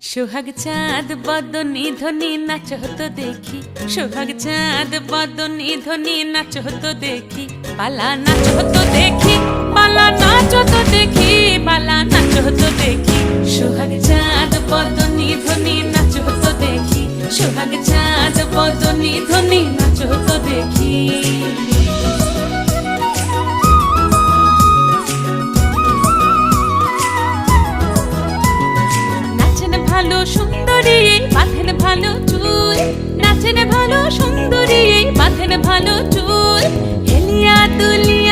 সোহাগ চাঁদ বদনি ধ্বনি নাচ হতো দেখি, সোহাগ চাঁদ বদনি ধ্বনি নাচ হতো দেখি, পালা নাচ হতো দেখি, পালা নাচ হতো দেখি, পালা নাচ হতো দেখি। সোহাগ চাঁদ বদনি ধ্বনি নাচ হতো দেখি, সোহাগ চাঁদ বদনি ধ্বনি নাচ হতো দেখি। ভালো সুন্দরী বাঁধেন ভালো চুল, নাচেন ভালো সুন্দরী বাঁধেন ভালো চুল, হেলিয়া দুলিয়া